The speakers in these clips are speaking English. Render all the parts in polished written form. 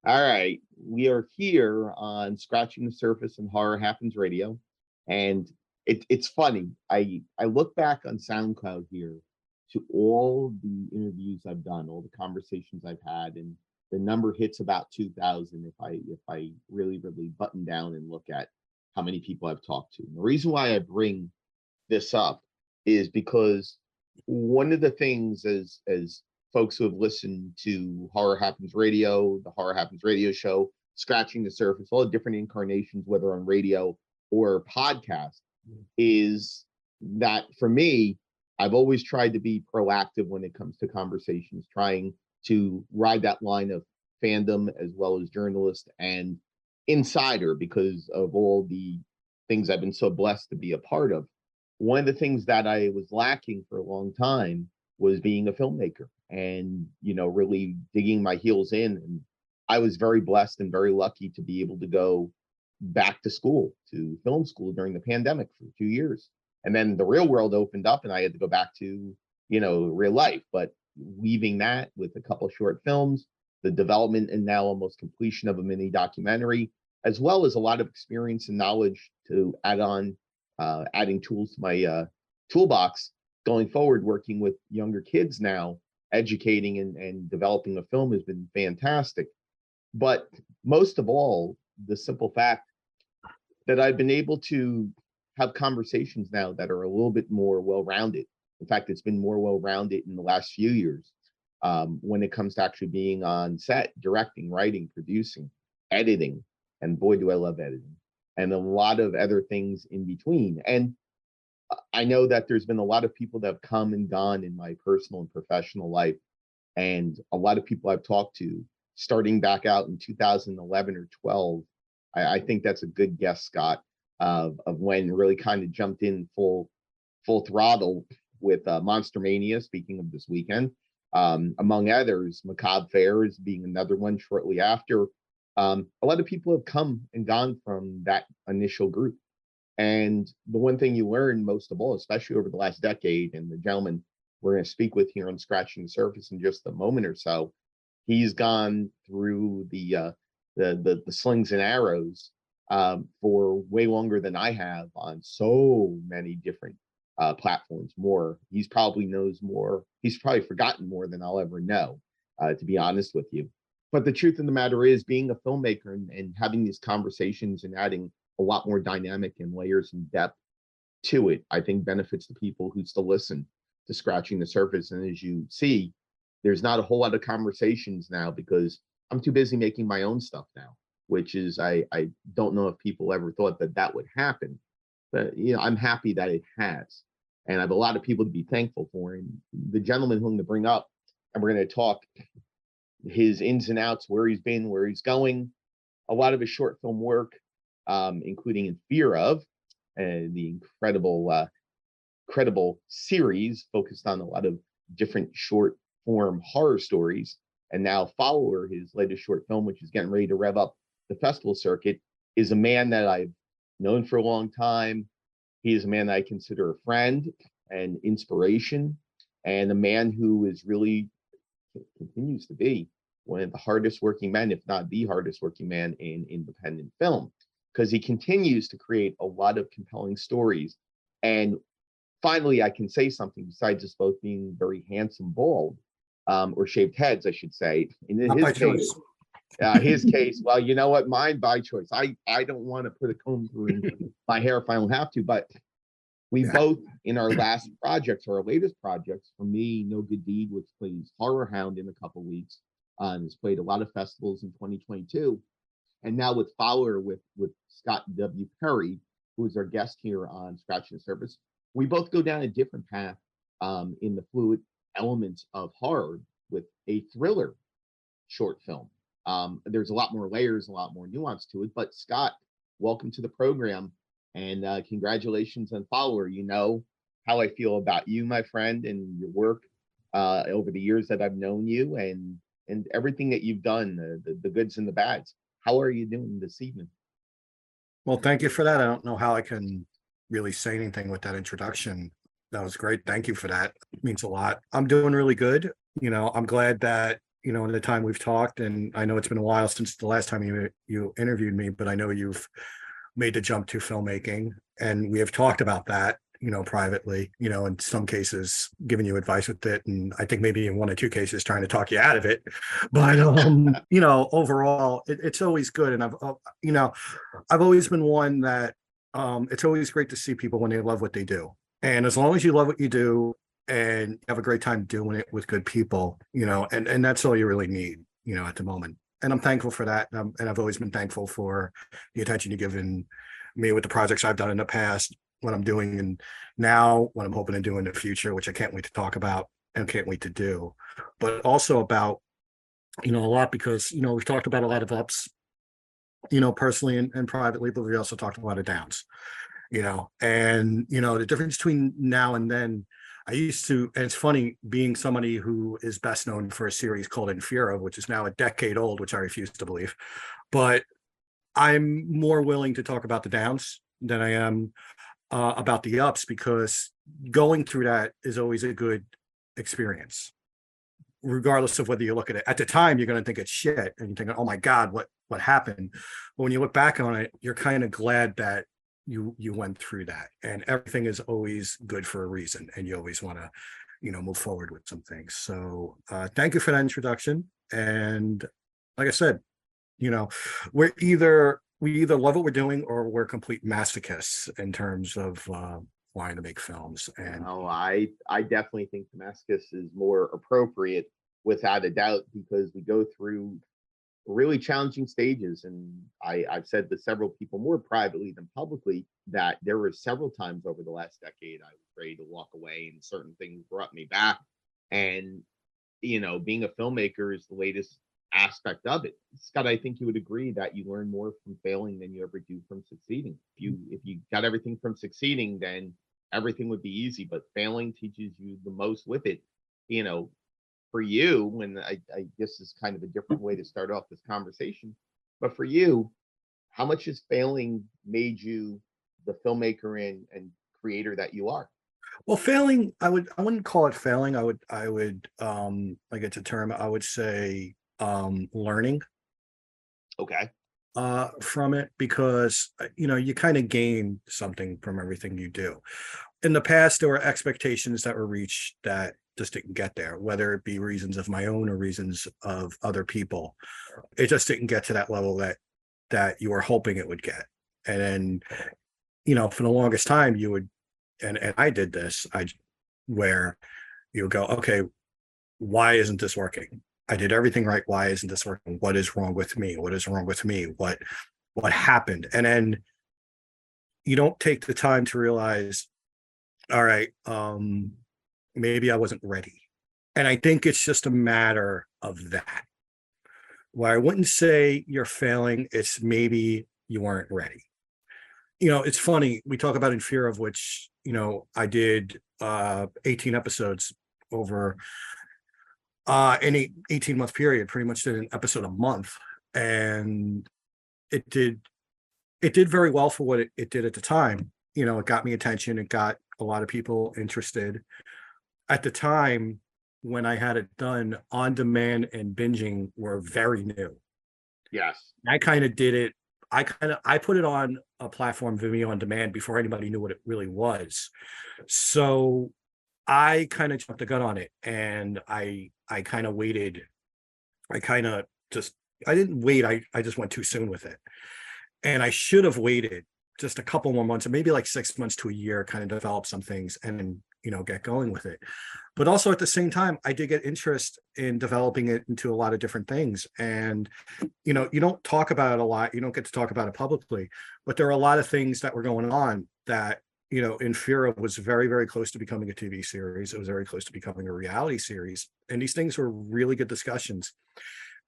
All right, we are here on Scratching the Surface and Horror Happens Radio, and it's funny. I look back on SoundCloud here to all the interviews I've done, all the conversations I've had, and the number hits about 2,000 if I really button down and look at how many people I've talked to. And the reason why I bring this up is because one of the things as folks who have listened to Horror Happens Radio, the Horror Happens Radio show, Scratching the Surface, all the different incarnations, whether on radio or podcast, is that for me, I've always tried to be proactive when it comes to conversations, trying to ride that line of fandom as well as journalist and insider because of all the things I've been so blessed to be a part of. One of the things that I was lacking for a long time was being a filmmaker and, really digging my heels in. And I was very blessed and very lucky to be able to go back to school, to film school during the pandemic for 2 years. And then the real world opened up and I had to go back to, real life. But weaving that with a couple of short films, the development and now almost completion of a mini documentary, as well as a lot of experience and knowledge to add on, adding tools to my toolbox going forward, working with younger kids now, educating and developing a film has been fantastic. But most of all, the simple fact that I've been able to have conversations now that are a little bit more well-rounded. In fact, it's been more well-rounded in the last few years when it comes to actually being on set, directing, writing, producing, editing, and boy, do I love editing, and a lot of other things in between. And I know that there's been a lot of people that have come and gone in my personal and professional life, and a lot of people I've talked to starting back out in 2011 or 12. I think that's a good guess, Scott, of when really kind of jumped in full throttle with Monster Mania, speaking of this weekend, among others, Macabre Fairs being another one shortly after. A lot of people have come and gone from that initial group. And the one thing you learn most of all, especially over the last decade, and the gentleman we're going to speak with here on Scratching the Surface in just a moment or so, he's gone through the slings and arrows for way longer than I have on so many different platforms. He's probably knows more. He's probably forgotten more than I'll ever know, to be honest with you. But the truth of the matter is, being a filmmaker and having these conversations and adding a lot more dynamic and layers and depth to it, I think benefits the people who still listen to Scratching the Surface. And as you see, there's not a whole lot of conversations now because I'm too busy making my own stuff now, which is, I don't know if people ever thought that would happen, but I'm happy that it has. And I have a lot of people to be thankful for. And the gentleman whom I'm going to bring up, and we're going to talk his ins and outs, where he's been, where he's going, a lot of his short film work, including In Fear Of, the incredible series focused on a lot of different short form horror stories. And now Follower, his latest short film, which is getting ready to rev up the festival circuit, is a man that I've known for a long time. He is a man that I consider a friend and inspiration, and a man who is really continues to be one of the hardest working men, if not the hardest working man in independent film, because he continues to create a lot of compelling stories. And finally, I can say something besides just both being very handsome, bald, or shaved heads, I should say. In his case, well, you know what? Mine by choice. I don't want to put a comb through my hair if I don't have to, but we both, in our last projects, or our latest projects, for me, No Good Deed, which plays Horror Hound in a couple weeks, and has played a lot of festivals in 2022. And now with Fowler, with Scott W. Perry, who is our guest here on Scratching the Surface, we both go down a different path in the fluid elements of horror with a thriller short film. There's a lot more layers, a lot more nuance to it. But Scott, welcome to the program, and congratulations on Follower. You know how I feel about you, my friend, and your work over the years that I've known you, and everything that you've done, the goods and the bads. How are you doing this evening? Well, thank you for that. I don't know how I can really say anything with that introduction. That was great. Thank you for that. It means a lot. I'm doing really good. I'm glad that in the time we've talked, and I know it's been a while since the last time you interviewed me, but I know you've made the jump to filmmaking, and we have talked about that, privately, in some cases giving you advice with it, and I think maybe in one or two cases trying to talk you out of it. But overall, it's always good. And I've always been one that it's always great to see people when they love what they do. And as long as you love what you do and have a great time doing it with good people, and that's all you really need, at the moment. And I'm thankful for that. And I've always been thankful for the attention you've given me with the projects I've done in the past, what I'm doing and now, what I'm hoping to do in the future, which I can't wait to talk about and can't wait to do. But also about, a lot, because, we've talked about a lot of ups, personally and privately, but we also talked about the downs, and, the difference between now and then. I used to, and it's funny, being somebody who is best known for a series called In Fear of, which is now a decade old, which I refuse to believe, but I'm more willing to talk about the downs than I am about the ups, because going through that is always a good experience, regardless of whether you look at it. At the time, you're going to think it's shit, and you're thinking, "Oh my God, what happened?" But when you look back on it, you're kind of glad that you went through that, and everything is always good for a reason, and you always want to move forward with some things. So thank you for that introduction. And like I said, we either love what we're doing, or we're complete masochists in terms of wanting to make films. And I definitely think Damascus is more appropriate, without a doubt, because we go through really challenging stages. And I've said to several people, more privately than publicly, that there were several times over the last decade I was ready to walk away, and certain things brought me back. And being a filmmaker is the latest aspect of it. Scott, I think you would agree that you learn more from failing than you ever do from succeeding. If you got everything from succeeding, then everything would be easy, but failing teaches you the most with it. For you, when I guess is kind of a different way to start off this conversation, but for you, how much has failing made you the filmmaker and creator that you are? well, failing, I wouldn't call it failing. I would like, it's a term, I would say learning Okay. from it, because you kind of gain something from everything you do. In the past, there were expectations that were reached that just didn't get there, whether it be reasons of my own or reasons of other people. It just didn't get to that level that you were hoping it would get. And then, for the longest time, you would, and I did this, where you would go, okay, why isn't this working? I did everything right. Why isn't this working? What is wrong with me? What is wrong with me? What happened? And then you don't take the time to realize, all right, maybe I wasn't ready. And I think it's just a matter of that. Where I wouldn't say you're failing, it's maybe you weren't ready. It's funny, we talk about In Fear of, which, I did 18 episodes over an 18-month period, pretty much did an episode a month. And it did very well for what it did at the time. It got me attention. It got a lot of people interested. At the time when I had it done, on demand and binging were very new. Yes. I kind of did it. I put it on a platform, Vimeo on demand, before anybody knew what it really was. So I kind of jumped the gun on it, and I kind of waited. I didn't wait. I just went too soon with it. And I should have waited just a couple more months, or maybe like 6 months to a year, kind of develop some things and then, get going with it. But also at the same time, I did get interest in developing it into a lot of different things. And, you don't talk about it a lot. You don't get to talk about it publicly, but there are a lot of things that were going on that, In Fear of was very, very close to becoming a TV series. It was very close to becoming a reality series. And these things were really good discussions.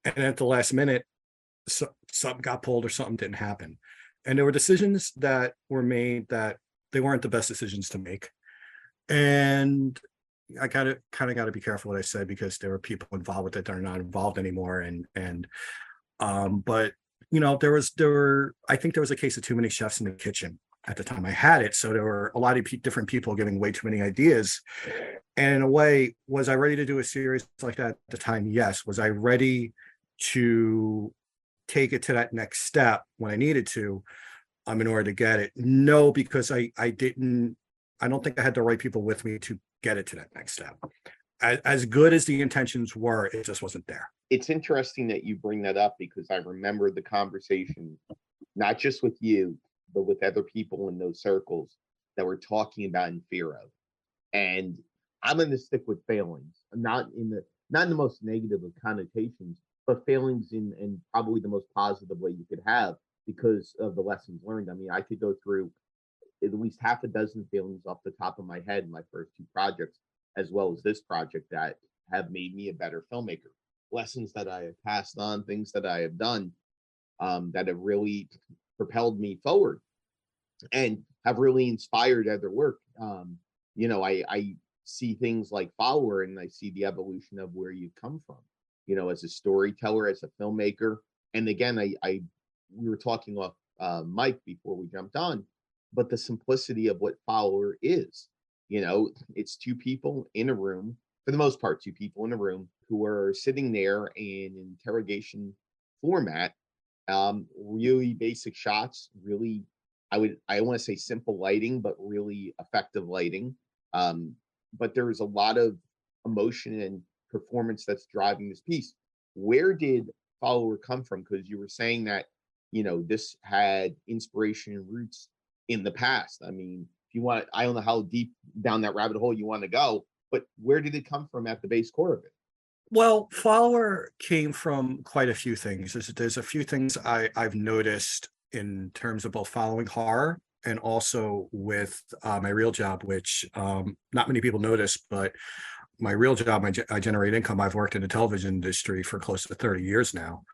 And at the last minute, something got pulled or something didn't happen. And there were decisions that were made that they weren't the best decisions to make. And I kind of got to be careful what I said, because there were people involved with it that are not involved anymore. But I think there was a case of too many chefs in the kitchen at the time I had it. So there were a lot of different people giving way too many ideas. And in a way, was I ready to do a series like that at the time? Yes. Was I ready to take it to that next step when I needed to, in order to get it? No, because I don't think I had the right people with me to get it to that next step. As good as the intentions were, it just wasn't there. It's interesting that you bring that up because I remember the conversation, not just with you, but with other people in those circles that were talking about in fear of. And I'm going to stick with failings, not in the most negative of connotations, but failings in probably the most positive way you could have because of the lessons learned. I mean, I could go through at least half a dozen failings off the top of my head in my first two projects, as well as this project that have made me a better filmmaker. Lessons that I have passed on, things that I have done that have really propelled me forward and have really inspired other work. I see things like Follower and I see the evolution of where you've come from, as a storyteller, as a filmmaker. And again, we were talking off mic before we jumped on, but the simplicity of what Follower is, it's two people in a room, for the most part, two people in a room who are sitting there in interrogation format, really basic shots, really, I want to say simple lighting, but really effective lighting. But there's a lot of emotion and performance that's driving this piece. Where did Follower come from? Because you were saying that, this had inspiration and roots in the past. I mean, if you want, I don't know how deep down that rabbit hole you want to go, but where did it come from at the base core of it? Well, Follower came from quite a few things. There's a few things I've noticed in terms of both following horror and also with my real job, which not many people notice, but my real job, I generate income. I've worked in the television industry for close to 30 years now,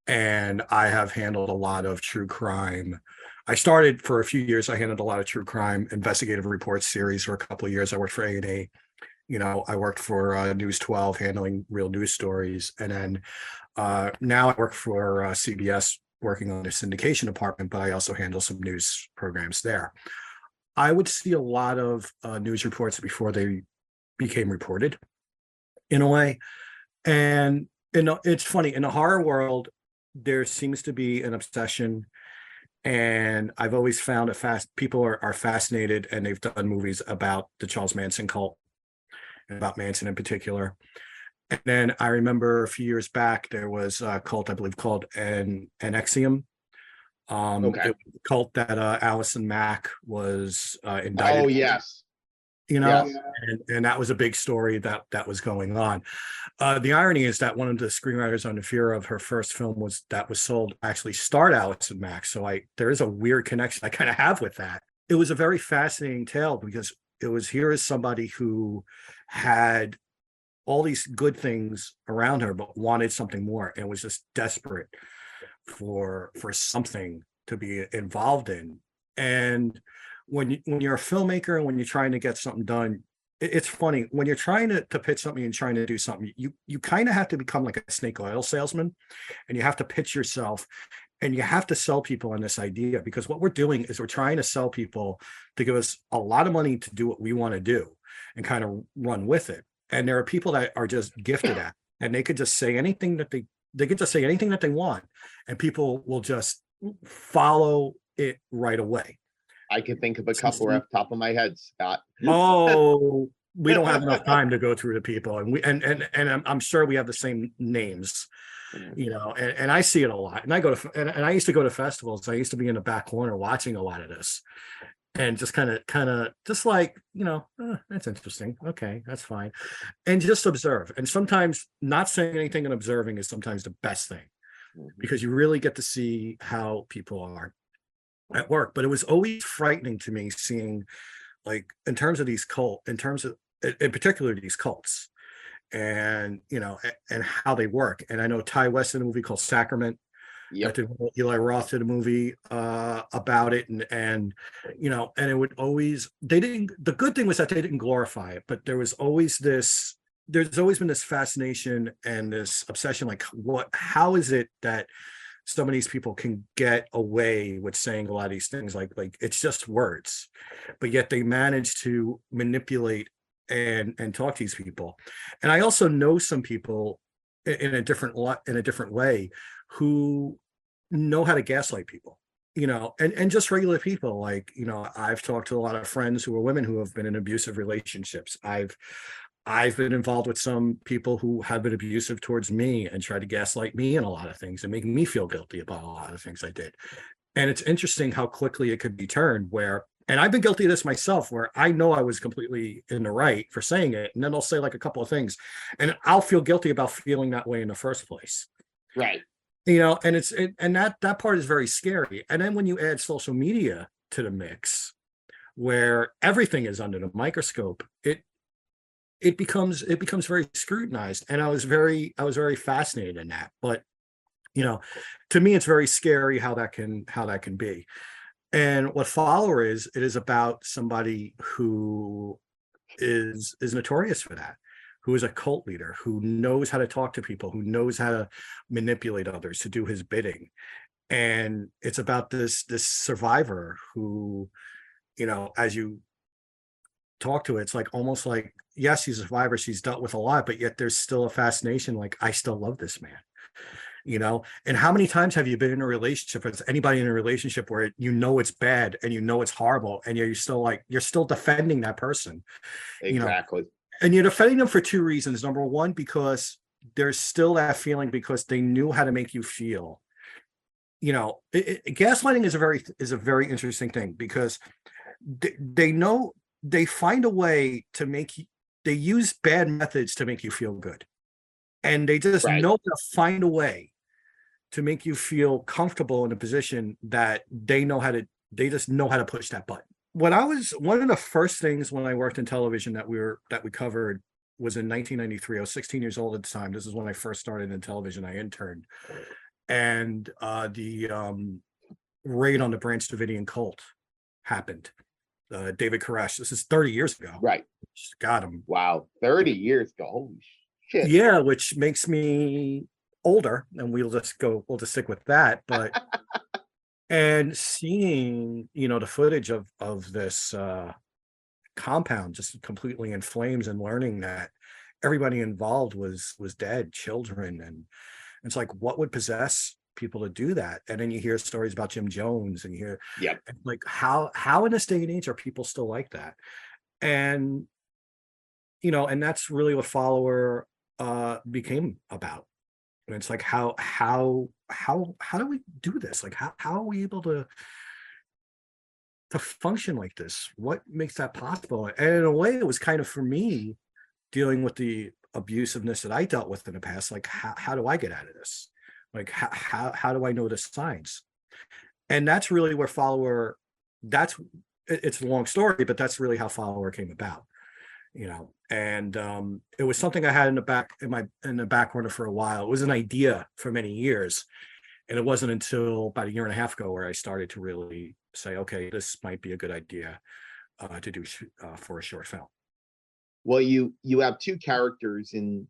and I have handled a lot of true crime. I started for a few years, I handled a lot of true crime investigative reports series for a couple of years. I worked for A&E. I worked for News 12 handling real news stories. And then now I work for CBS working on the syndication department, but I also handle some news programs there. I would see a lot of news reports before they became reported in a way. And it's funny, in the horror world, there seems to be an obsession. And I've always found people are fascinated, and they've done movies about the Charles Manson cult, about Manson in particular. And then I remember a few years back, there was a cult, I believe, called Nexium. Okay. It was a cult that Allison Mack was indicted. Oh, yes. Yes. Yes. And that was a big story that was going on. The irony is that one of the screenwriters on the Fear of her first film was sold actually starred Allison Mack. So there is a weird connection I kind of have with that. It was a very fascinating tale because here is somebody who had all these good things around her, but wanted something more and was just desperate for something to be involved in. And when you're a filmmaker and when you're trying to get something done, it's funny when you're trying to pitch something and trying to do something, you kind of have to become like a snake oil salesman, and you have to pitch yourself and you have to sell people on this idea, because what we're doing is we're trying to sell people to give us a lot of money to do what we want to do and kind of run with it. And there are people that are just gifted at, and they could just say anything that they could just say anything that they want, and people will just follow it right away. I can think of a couple off the top of my head, Scott. Oh, we don't have enough time to go through the people, and I'm sure we have the same names, and I see it a lot. And I go to and I used to go to festivals. I used to be in the back corner watching a lot of this, and just kind of just like, that's interesting. Okay, that's fine, and just observe. And sometimes not saying anything and observing is sometimes the best thing, because you really get to see how people are at work. But it was always frightening to me seeing, like, in terms of in particular these cults, and and how they work. And I know Ty West in a movie called Sacrament. Yep. Eli Roth did a movie about it, and it would always, the good thing was that they didn't glorify it, but there's always been this fascination and this obsession, like, how is it that some of these people can get away with saying a lot of these things, like it's just words, but yet they manage to manipulate and talk to these people. And I also know some people in a different way who know how to gaslight people, and just regular people. Like, I've talked to a lot of friends who are women who have been in abusive relationships. I've been involved with some people who have been abusive towards me and tried to gaslight me in a lot of things and make me feel guilty about a lot of things I did. And it's interesting how quickly it could be turned and I've been guilty of this myself, where I know I was completely in the right for saying it. And then I'll say like a couple of things and I'll feel guilty about feeling that way in the first place. Right. And that part is very scary. And then when you add social media to the mix, where everything is under the microscope, it becomes very scrutinized. And I was very fascinated in that. But to me, it's very scary how that can be. And what Follower is, it is about somebody who is notorious for that, who is a cult leader, who knows how to talk to people, who knows how to manipulate others to do his bidding. And it's about this survivor who, as you talk to it, it's like almost like, yes, she's a survivor, she's dealt with a lot, but yet there's still a fascination, like, I still love this man. And how many times have you been in a relationship with anybody in a relationship where it's bad and it's horrible, and you're still defending that person? Exactly. And you're defending them for two reasons. Number one, because there's still that feeling, because they knew how to make you feel. Gaslighting is a very interesting thing, because they find a way to they use bad methods to make you feel good. And they just Right. know how to find a way to make you feel comfortable in a position that they just know how to push that button. One of the first things when I worked in television that we covered was in 1993. I was 16 years old at the time. This is when I first started in television. I interned. And the raid on the Branch Davidian cult happened. David Koresh. This is 30 years ago. Right. Got him. Wow. 30 years ago. Holy shit. Yeah, which makes me older, and we'll just stick with that. But and seeing, the footage of this compound just completely in flames, and learning that everybody involved was dead, children, and it's like, what would possess people to do that? And then you hear stories about Jim Jones, and you hear, like, how in this day and age are people still like that? And and that's really what Follower became about. And it's like, how do we do this? Like, how are we able to function like this? What makes that possible? And in a way, it was kind of, for me, dealing with the abusiveness that I dealt with in the past. Like, how do I get out of this? Like, how do I know the signs? And that's really where Follower, it's a long story, but that's really how Follower came about. And it was something I had in the back corner for a while. It was an idea for many years, and it wasn't until about a year and a half ago where I started to really say, okay, this might be a good idea to do for a short film. Well, you have two characters in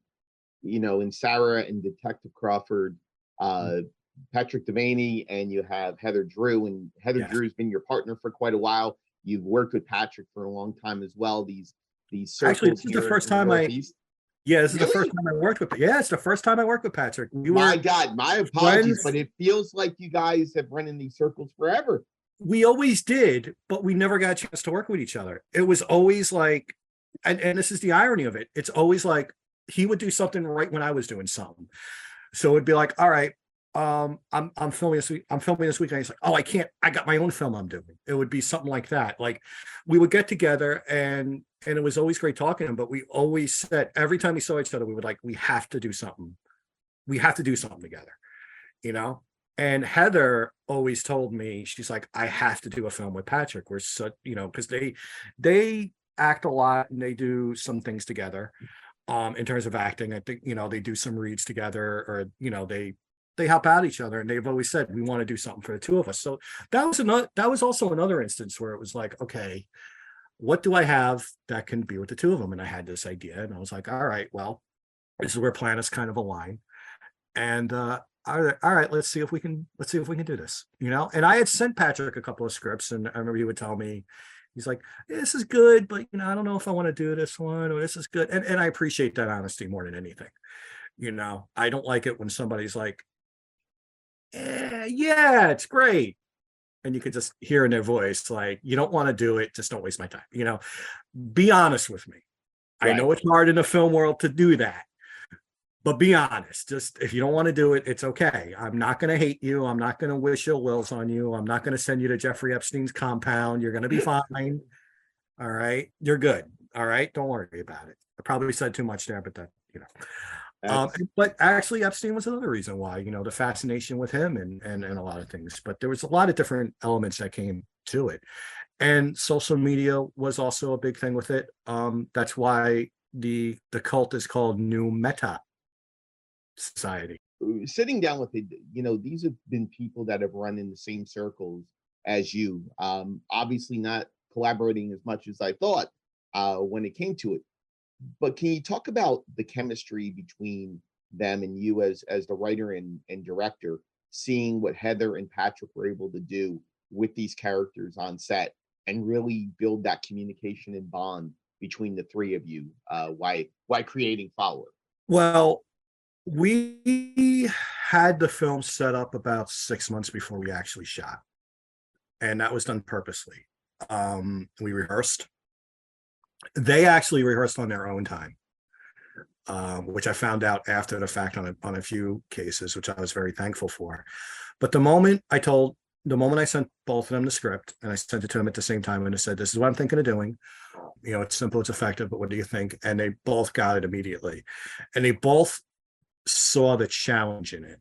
Sarah and Detective Crawford, Patrick Devaney, and you have Heather Drew, and Heather Drew's been your partner for quite a while. You've worked with Patrick for a long time as well. These Actually, this is the first time this is the first time I worked with. Yeah, it's the first time I worked with Patrick. My God, my apologies, but it feels like you guys have run in these circles forever. We always did, but we never got a chance to work with each other. It was always like, and this is the irony of it. It's always like he would do something right when I was doing something. So it'd be like, all right, I'm filming this week. And he's like, oh, I got my own film I'm doing. It would be something like that. Like, we would get together, and it was always great talking to him, but we always said, every time we saw each other, we would we have to do something. We have to do something together, And Heather always told me, she's like, I have to do a film with Patrick. We're such, because they act a lot, and they do some things together. In terms of acting, I think, they do some reads together, or, they help out each other, and they've always said, we want to do something for the two of us. So that was also another instance where it was like, okay, what do I have that can be with the two of them? And I had this idea, and I was like, all right, well, this is where planets kind of align. And all right, let's see if we can do this, And I had sent Patrick a couple of scripts, and I remember he would tell me, He's like, this is good, but I don't know if I want to do this one, or this is good. And I appreciate that honesty more than anything. I don't like it when somebody's like, yeah, it's great. And you could just hear in their voice, like, you don't want to do it, just don't waste my time. Be honest with me. I Right. know it's hard in the film world to do that, but be honest. Just if you don't want to do it, it's okay. I'm not going to hate you. I'm not going to wish ill wills on you. I'm not going to send you to Jeffrey Epstein's compound. You're going to be fine. All right. You're good. All right. Don't worry about it. I probably said too much there, but That's but actually Epstein was another reason why, the fascination with him and a lot of things. But there was a lot of different elements that came to it. And social media was also a big thing with it. That's why the cult is called New Meta Society. sitting down with it. These have been people that have run in the same circles as you. Obviously not collaborating as much as I thought when it came to it. But can you talk about the chemistry between them and you as the writer and director, seeing what Heather and Patrick were able to do with these characters on set and really build that communication and bond between the three of you, why creating Follower? Well, we had the film set up about 6 months before we actually shot, and that was done purposely. We rehearsed. They actually rehearsed on their own time, which I found out after the fact on a few cases, which I was very thankful for. But the moment I sent both of them the script, and I sent it to them at the same time, and I said, "This is what I'm thinking of doing. It's simple, it's effective, but what do you think?" And they both got it immediately, and they both saw the challenge in it.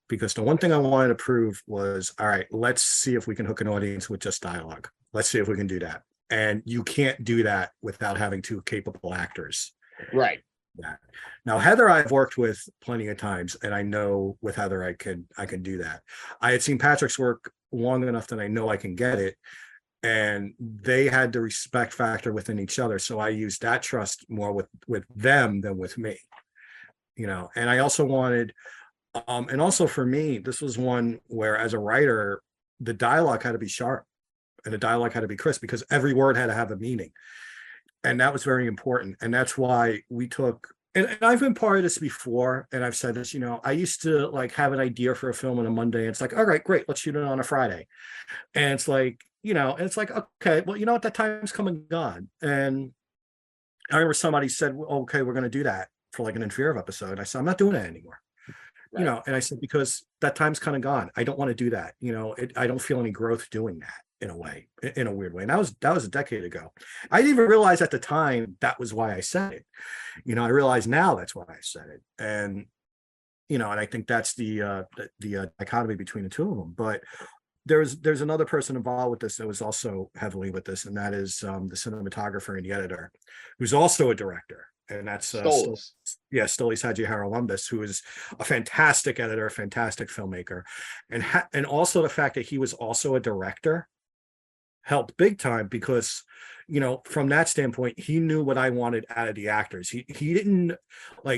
Because the one thing I wanted to prove was, all right, let's see if we can hook an audience with just dialogue. Let's see if we can do that. And you can't do that without having two capable actors. Right. That. Now, Heather, I've worked with plenty of times, and I know with Heather, I can do that. I had seen Patrick's work long enough that I know I can get it. And they had the respect factor within each other. So I used that trust more with them than with me. And I also wanted, and also for me, this was one where as a writer, the dialogue had to be sharp and the dialogue had to be crisp because every word had to have a meaning. And that was very important. And that's why we took, and I've been part of this before, and I've said this, I used to like have an idea for a film on a Monday. And it's like, all right, great, let's shoot it on a Friday. And it's like, and it's like, okay, well, what, that time's come and gone. And I remember somebody said, well, okay, we're going to do that for like an Inferior episode. I said, I'm not doing that anymore. Right. And I said, because that time's kind of gone. I don't want to do that. I don't feel any growth doing that in a way, in a weird way. And that was a decade ago. I didn't even realize at the time that was why I said it. I realize now that's why I said it. And, and I think that's the dichotomy between the two of them. But there's another person involved with this that was also heavily with this, and that is the cinematographer and the editor, who's also a director. And that's Stolas. Stolas Hadjiharolumbis, who is a fantastic editor, fantastic filmmaker, and also the fact that he was also a director helped big time because, from that standpoint, he knew what I wanted out of the actors. He didn't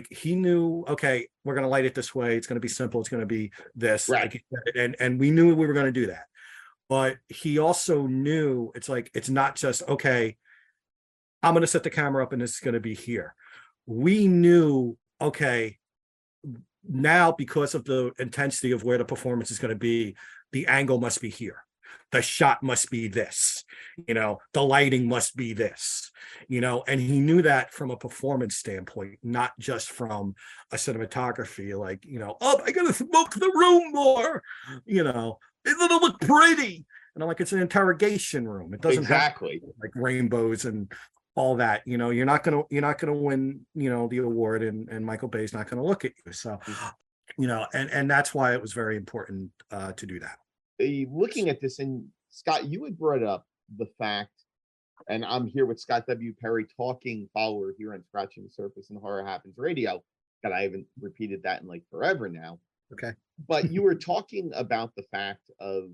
he knew, okay, we're going to light it this way. It's going to be simple. It's going to be this. Right. And we knew we were going to do that. But he also knew it's not just, okay, I'm going to set the camera up and it's going to be here. We knew, okay, now because of the intensity of where the performance is going to be, the angle must be here. The shot must be this, the lighting must be this, and he knew that from a performance standpoint, not just from a cinematography, oh, I got to smoke the room more, it'll look pretty. And I'm like, it's an interrogation room. It doesn't Exactly. have like rainbows and all that, you're not gonna win, the award, and Michael Bay's not gonna look at you. So, and that's why it was very important to do that. Looking at this, and Scott, you had brought up the fact, and I'm here with Scott W. Perry talking Follower here on Scratching the Surface and Horror Happens Radio. God, I haven't repeated that in like forever now. Okay. But you were talking about the fact of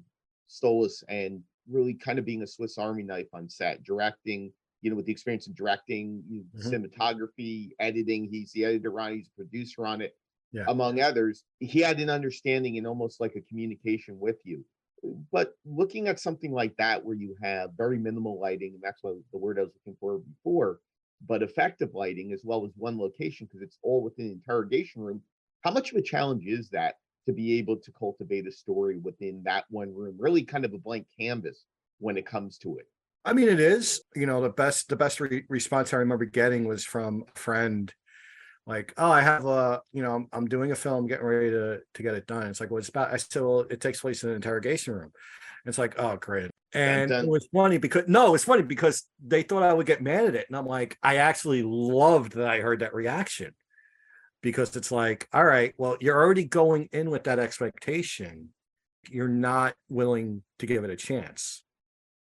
Stolas and really kind of being a Swiss Army knife on set, directing, with the experience of directing, cinematography, editing. He's the editor on it, he's a producer on it, Yeah. among others. He had an understanding and almost like a communication with you. But looking at something like that where you have very minimal lighting, and that's what the word I was looking for before, but effective lighting as well as one location because it's all within the interrogation room. How much of a challenge is that to be able to cultivate a story within that one room? Really kind of a blank canvas when it comes to it. I mean, it is, the best response I remember getting was from a friend, like, oh, I have I'm doing a film, getting ready to get it done. It's like, well, it's about, I said, well, it takes place in an interrogation room. It's like, oh, great. Dun, And it dun. was funny because, no, it's funny because they thought I would get mad at it. And I'm like, I actually loved that I heard that reaction because it's like, all right, well, you're already going in with that expectation. You're not willing to give it a chance.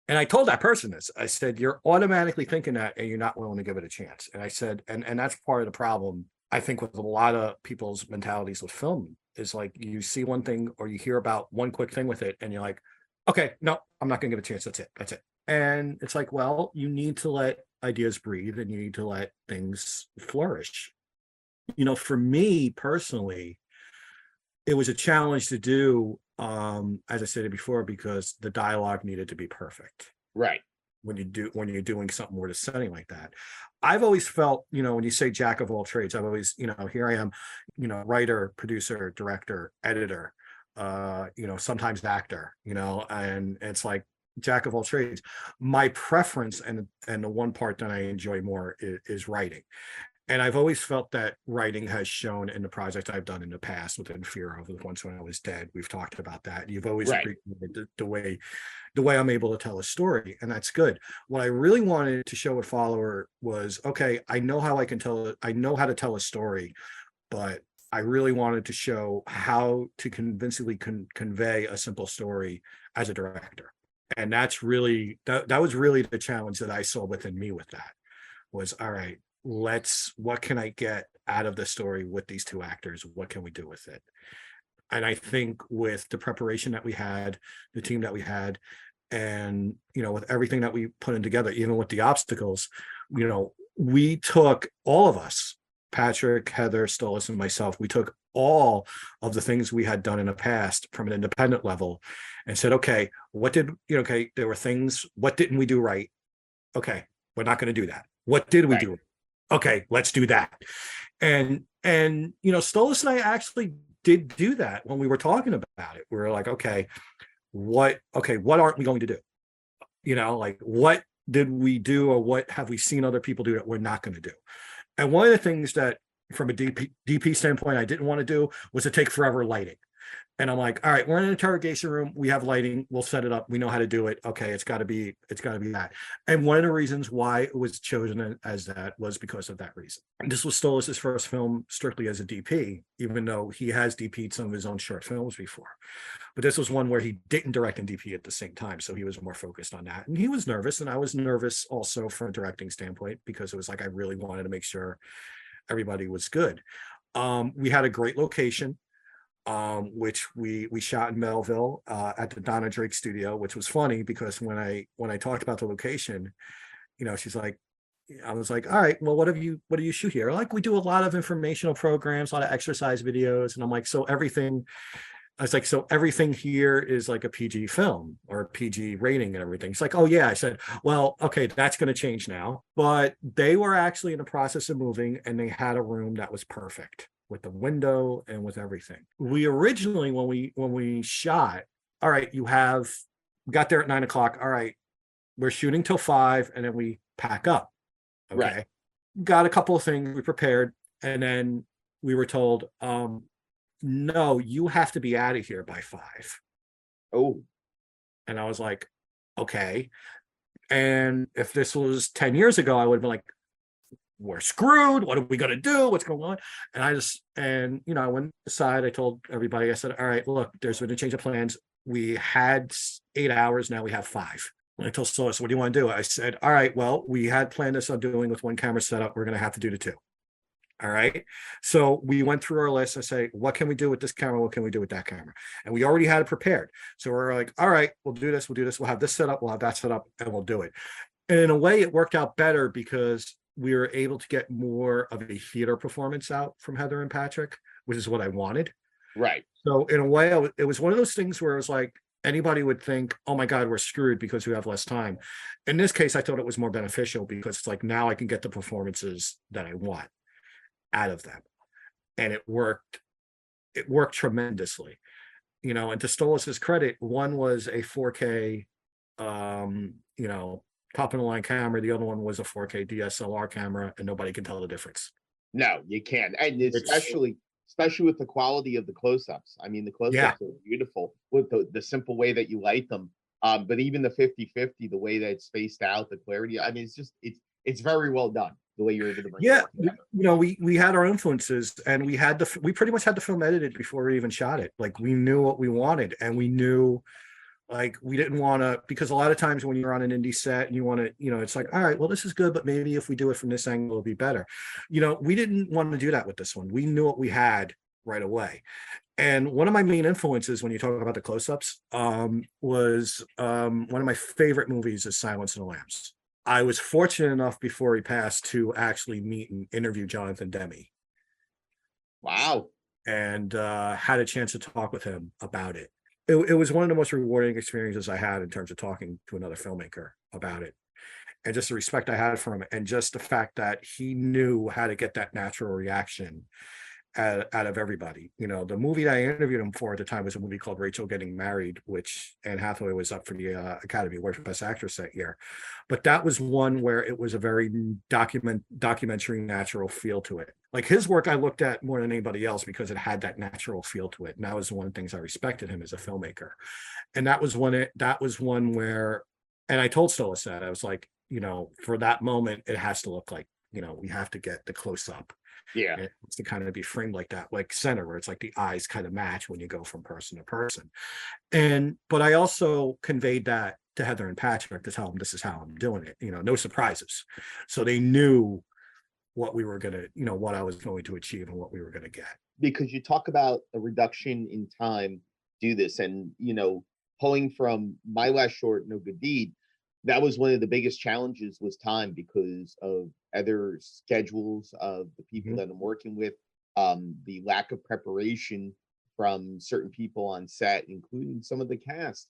And I told that person this. I said, you're automatically thinking that and you're not willing to give it a chance. And I said, and that's part of the problem, I think, with a lot of people's mentalities with film is like you see one thing or you hear about one quick thing with it and you're like, okay, no, I'm not gonna give it a chance. That's it. That's it. And it's like, well, you need to let ideas breathe and you need to let things flourish. For me personally, it was a challenge to do, as I said before, because the dialogue needed to be perfect Right. when you're doing something with a setting like that. I've always felt, when you say jack of all trades, I've always, here I am, writer, producer, director, editor, sometimes actor, and it's like jack of all trades. My preference and the one part that I enjoy more is writing. And I've always felt that writing has shown in the projects I've done in the past within Fear of the Once When I Was Dead. We've talked about that. You've always Right. appreciated the way I'm able to tell a story, and that's good. What I really wanted to show a follower was, okay, I know how to tell a story, but I really wanted to show how to convincingly convey a simple story as a director. And that's really that was really the challenge that I saw within me with that was, all right, what can I get out of the story with these two actors? What can we do with it? And I think with the preparation that we had, the team that we had, and with everything that we put in together, even with the obstacles, we took all of us, Patrick, Heather, Stolas, and myself, we took all of the things we had done in the past from an independent level and said, okay, there were things, what didn't we do right? Okay, we're not going to do that. What did we Right. do? Okay, let's do that. And Stolas and I actually did do that when we were talking about it. We were like, okay, what aren't we going to do? Like what did we do or what have we seen other people do that we're not going to do? And one of the things that from a DP standpoint, I didn't want to do was to take forever lighting. And I'm like, all right, we're in an interrogation room. We have lighting. We'll set it up. We know how to do it. Okay, it's got to be that. And one of the reasons why it was chosen as that was because of that reason. And this was Stolas' first film strictly as a DP, even though he has DP'd some of his own short films before. But this was one where he didn't direct and DP at the same time. So he was more focused on that. And he was nervous. And I was nervous also from a directing standpoint, because it was like I really wanted to make sure everybody was good. We had a great location, which we shot in Melville at the Donna Drake studio, which was funny because when I talked about the location, she's like, I was like, all right, well, what do you shoot here? Like, we do a lot of informational programs, a lot of exercise videos. And I'm like, so everything here is like a PG film or a PG rating and everything. It's like, oh yeah. I said, well, okay, that's going to change now. But they were actually in the process of moving and they had a room that was perfect with the window and with everything. We originally, when we shot, all right, got there at 9:00. All right, we're shooting till 5 and then we pack up. Okay. Right. Got a couple of things we prepared. And then we were told, no, you have to be out of here by 5. Oh. And I was like, okay. And if this was 10 years ago, I would have been like, we're screwed. What are we going to do? What's going on? And I went aside. I told everybody, I said, all right, look, there's been a change of plans. We had 8 hours. Now we have 5. And I told Stolas, what do you want to do? I said, all right, well, we had planned this on doing with one camera setup. We're going to have to do the 2. All right. So we went through our list. I say, what can we do with this camera? What can we do with that camera? And we already had it prepared. So we're like, all right, we'll do this. We'll do this. We'll have this set up. We'll have that set up and we'll do it. And in a way, it worked out better because we were able to get more of a theater performance out from Heather and Patrick, which is what I wanted. Right. So in a way, it was one of those things where it was like, anybody would think, oh my God, we're screwed because we have less time. In this case, I thought it was more beneficial because it's like now I can get the performances that I want out of them. And it worked tremendously. And to Stolas's credit, one was a 4K, top of the line camera. The other one was a 4K DSLR camera, and nobody can tell the difference. No, you can't. And It's especially with the quality of the close-ups. I mean, the yeah, close-ups are beautiful with the simple way that you light them. But even the 50/50, the way that it's spaced out, the clarity, I mean, it's very well done, the way you're able to bring it yeah. all together. We had our influences, and we pretty much had the film edited before we even shot it. Like we knew what we wanted, and we knew like we didn't want to, because a lot of times when you're on an indie set and you want to, it's like, all right, well, this is good, but maybe if we do it from this angle, it'll be better. We didn't want to do that with this one. We knew what we had right away. And one of my main influences when you talk about the close-ups was one of my favorite movies is Silence of the Lambs. I was fortunate enough before he passed to actually meet and interview Jonathan Demme. Wow. And had a chance to talk with him about it. It was one of the most rewarding experiences I had in terms of talking to another filmmaker about it, and just the respect I had for him, and just the fact that he knew how to get that natural reaction out of everybody. The movie that I interviewed him for at the time was a movie called Rachel Getting Married, which Anne Hathaway was up for the Academy Award for Best Actress that year. But that was one where it was a very documentary natural feel to it. Like his work I looked at more than anybody else because it had that natural feel to it. And that was one of the things I respected him as a filmmaker. And that was one where, and I told Stolas that, I was like, for that moment, it has to look like, we have to get the close up. Yeah. It has to kind of be framed like that, like center, where it's like the eyes kind of match when you go from person to person. But I also conveyed that to Heather and Patrick to tell them this is how I'm doing it. No surprises. So they knew what we were going to, what I was going to achieve and what we were going to get. Because you talk about a reduction in time, do this, and pulling from my last short, No Good Deed, that was one of the biggest challenges was time because of other schedules of the people that I'm working with, the lack of preparation from certain people on set, including some of the cast,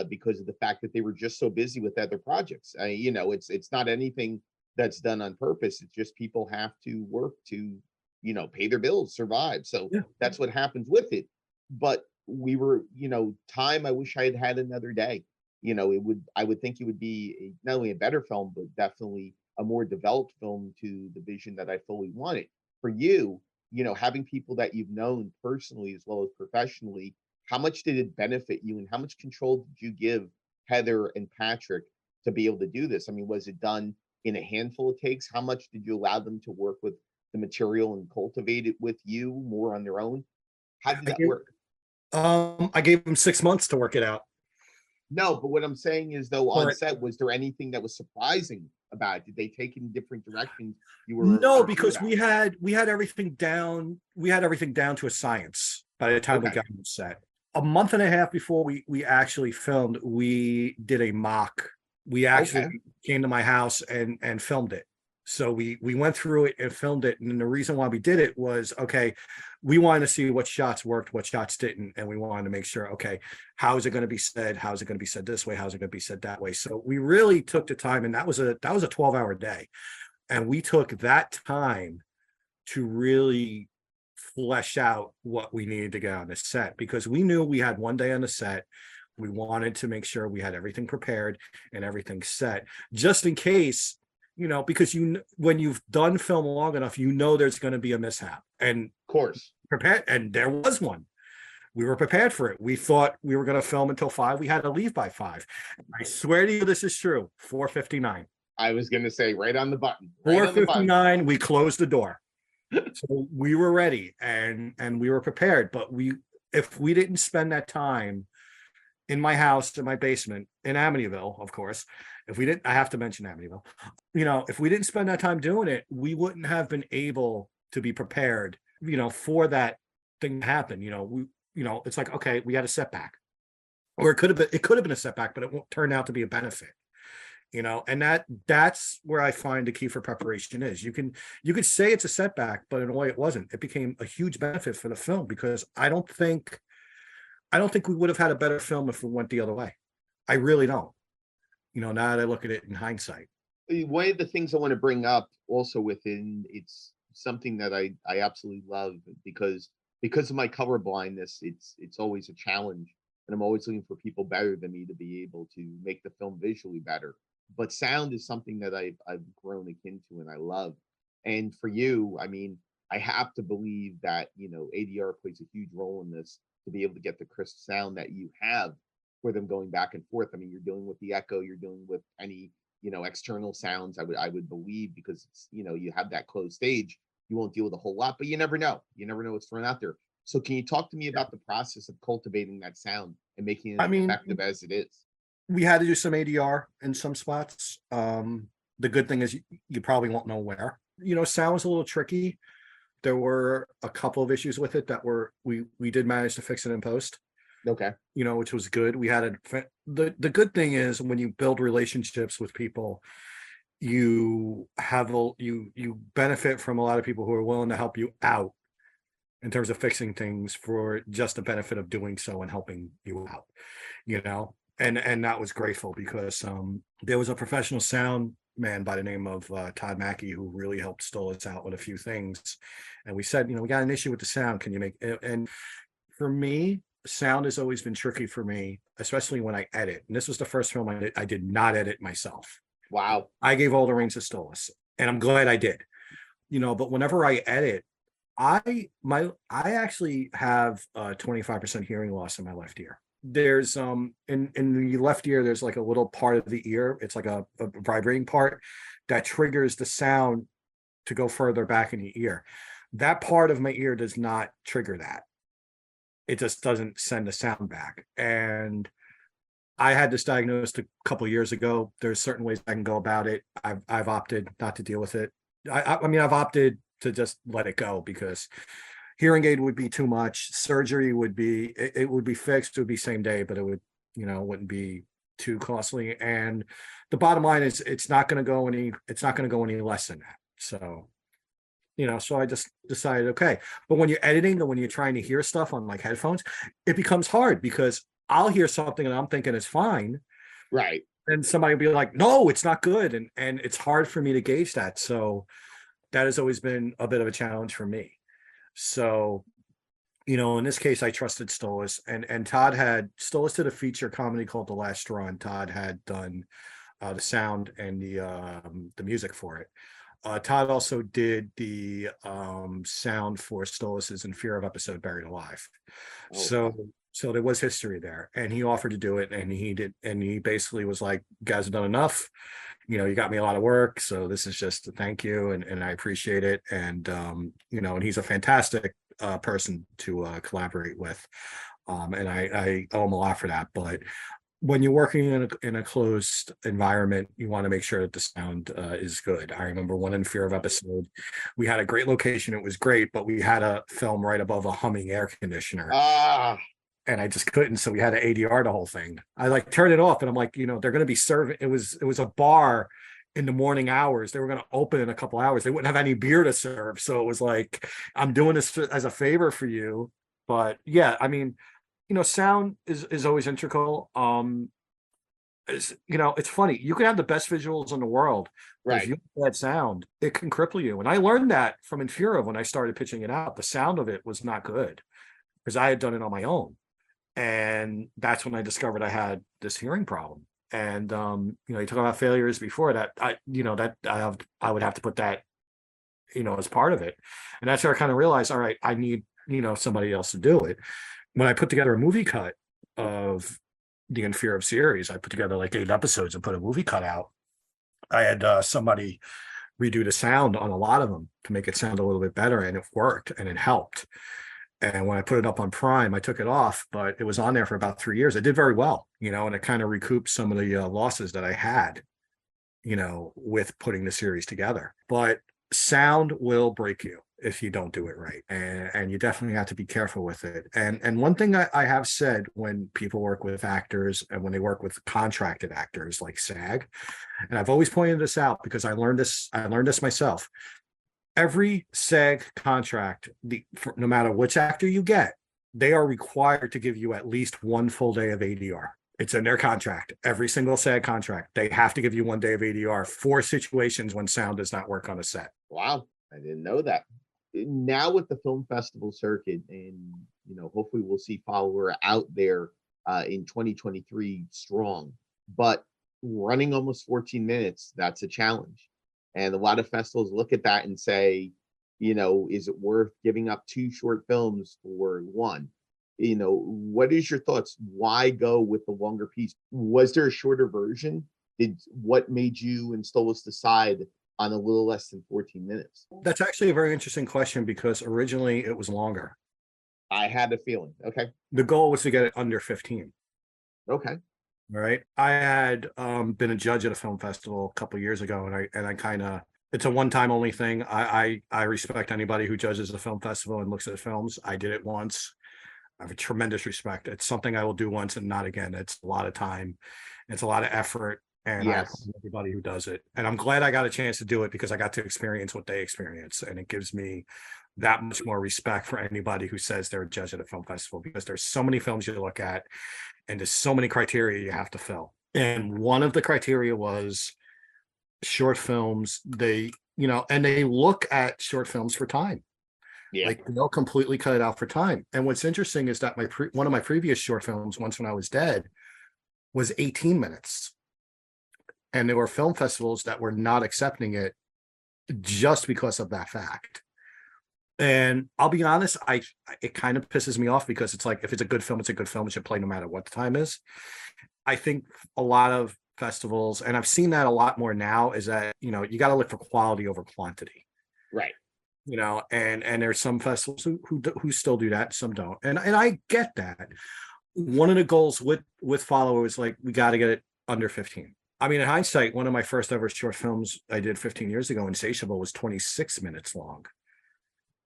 because of the fact that they were just so busy with other projects. It's not anything that's done on purpose. It's just people have to work to, pay their bills, survive. So Yeah. that's what happens with it. But we were, time, I wish I had had another day. I would think it would be not only a better film, but definitely a more developed film to the vision that I fully wanted. For you, having people that you've known personally as well as professionally, how much did it benefit you, and how much control did you give Heather and Patrick to be able to do this? I mean, was it done in a handful of takes? How much did you allow them to work with the material and cultivate it with you more on their own? How did that work? I gave them 6 months to work it out. No, but what I'm saying is, though, on set, was there anything that was surprising about it? Did they take in different directions? No, because we had everything down. We had everything down to a science by the time we got on set. A month and a half before we actually filmed, we did a mock. We actually came to my house and filmed it. So we went through it and filmed it. And the reason why we did it was, we wanted to see what shots worked, what shots didn't. And we wanted to make sure, how is it going to be said? How is it going to be said this way? How is it going to be said that way? So we really took the time, and that was a 12-hour day. And we took that time to really flesh out what we needed to get on the set, because we knew we had one day on the set. We wanted to make sure we had everything prepared and everything set, just in case, because when you've done film long enough, there's going to be a mishap. And of course, prepared, and there was one. We were prepared for it. We thought we were going to film until 5. We had to leave by 5. I swear to you, this is true. 4:59. I was going to say right on the button. 4:59. We closed the door. So we were ready and we were prepared. But if we didn't spend that time in my house, in my basement, in Amityville, of course, I have to mention Amityville, if we didn't spend that time doing it, we wouldn't have been able to be prepared, for that thing to happen. It's like, we had a setback, or it could have been a setback, but it won't turn out to be a benefit. And that's where I find the key for preparation is. You could say it's a setback, but in a way it wasn't. It became a huge benefit for the film, because I don't think I don't think we would have had a better film if we went the other way. I really don't. Now that I look at it in hindsight. One of the things I want to bring up also within it's something that I absolutely love because of my color blindness, it's always a challenge. And I'm always looking for people better than me to be able to make the film visually better. But sound is something that I've grown akin to and I love. And for you, I mean, I have to believe that, ADR plays a huge role in this to be able to get the crisp sound that you have for them going back and forth. I mean, you're dealing with the echo, you're dealing with any, external sounds, I would believe, because it's, you have that closed stage, you won't deal with a whole lot, but you never know. You never know what's thrown out there. So can you talk to me about the process of cultivating that sound and making it I as mean, effective as it is? we had to do some ADR in some spots. The good thing is you probably won't know where. Sound was a little tricky. There were a couple of issues with it that we did manage to fix it in post. Okay. Which was good. We had the good thing is when you build relationships with people, you benefit from a lot of people who are willing to help you out in terms of fixing things for just the benefit of doing so and helping you out, and that was grateful because there was a professional sound man by the name of Todd Mackey who really helped Stolas out with a few things. And we said, we got an issue with the sound. Can you make it? And for me, sound has always been tricky for me, especially when I edit. And this was the first film I did not edit myself. Wow. I gave all the reins to Stolas, and I'm glad I did. But whenever I edit, I actually have 25% hearing loss in my left ear. There's in the left ear, there's like a little part of the ear. It's like a vibrating part that triggers the sound to go further back in the ear. That part of my ear does not trigger that. It just doesn't send the sound back. And I had this diagnosed a couple of years ago. There's certain ways I can go about it. I've opted not to deal with it. I mean, I've opted to just let it go because hearing aid would be too much. Surgery would be, it would be fixed. It would be same day, but it would, wouldn't be too costly. And the bottom line is it's not going to go any less than that. So, so I just decided, okay. But when you're editing and when you're trying to hear stuff on like headphones, it becomes hard because I'll hear something and I'm thinking it's fine. Right. And somebody will be like, no, it's not good. And it's hard for me to gauge that. So that has always been a bit of a challenge for me. So, in this case, I trusted Stolas and Stolas did a feature comedy called The Last Straw, and Todd had done the sound and the music for it. Todd also did the sound for Stolas's In Fear of episode Buried Alive. Oh. So there was history there, and he offered to do it, and he did, and he basically was like, "You guys have done enough. You got me a lot of work, so this is just a thank you, and I appreciate it." And and he's a fantastic person to collaborate with, and I owe him a lot for that. But when you're working in a closed environment, you want to make sure that the sound is good. I remember one In Fear of episode, we had a great location, it was great, but we had a film right above a humming air conditioner. And I just couldn't. So we had to ADR the whole thing. I like turned it off and I'm like, they're going to be serving. It was a bar in the morning hours. They were going to open in a couple hours. They wouldn't have any beer to serve. So it was like, I'm doing this as a favor for you. But yeah, I mean, sound is always integral. It's funny. You can have the best visuals in the world. Right. If you have bad sound, it can cripple you. And I learned that from In Fear of when I started pitching it out. The sound of it was not good because I had done it on my own. And that's when I discovered I had this hearing problem. And you talk about failures before that. I would have to put that, as part of it. And that's where I kind of realized, all right, I need, somebody else to do it. When I put together a movie cut of the In Fear of series, I put together like 8 episodes and put a movie cut out. I had somebody redo the sound on a lot of them to make it sound a little bit better, and it worked and it helped. And when I put it up on Prime, I took it off, but it was on there for about 3 years. It did very well, and it kind of recouped some of the losses that I had, with putting the series together. But sound will break you if you don't do it right. And you definitely have to be careful with it. And one thing I have said when people work with actors and when they work with contracted actors like SAG, and I've always pointed this out because I learned this myself. Every SAG contract, no matter which actor you get, they are required to give you at least one full day of ADR. It's in their contract. Every single SAG contract, they have to give you 1 day of ADR for situations when sound does not work on a set. Wow, I didn't know that. Now with the film festival circuit, and hopefully we'll see Follower out there in 2023 strong. But running almost 14 minutes, that's a challenge. And a lot of festivals look at that and say, is it worth giving up 2 short films for one? What is your thoughts? Why go with the longer piece? Was there a shorter version? What made you and Stolas decide on a little less than 14 minutes? That's actually a very interesting question because originally it was longer. I had a feeling. Okay. The goal was to get it under 15. Okay. All right. I had been a judge at a film festival a couple of years ago, and I kind of, it's a one-time only thing. I respect anybody who judges a film festival and looks at films. I did it once. I have a tremendous respect. It's something I will do once and not again. It's a lot of time. It's a lot of effort. And I Yes. applaud everybody who does it. And I'm glad I got a chance to do it because I got to experience what they experience. And it gives me that much more respect for anybody who says they're a judge at a film festival, because there's so many films you look at and there's so many criteria you have to fill. And one of the criteria was short films. And they look at short films for time. Yeah. Like they'll completely cut it out for time. And what's interesting is that one of my previous short films, Once When I Was Dead, was 18 minutes. And there were film festivals that were not accepting it just because of that fact. And I'll be honest, it kind of pisses me off because it's like, if it's a good film, it's a good film. It should play no matter what the time is. I think a lot of festivals, and I've seen that a lot more now, is that, you got to look for quality over quantity. Right. And there's some festivals who still do that, some don't. And I get that. One of the goals with Follower is like, we got to get it under 15. I mean, in hindsight, one of my first ever short films I did 15 years ago, Insatiable, was 26 minutes long.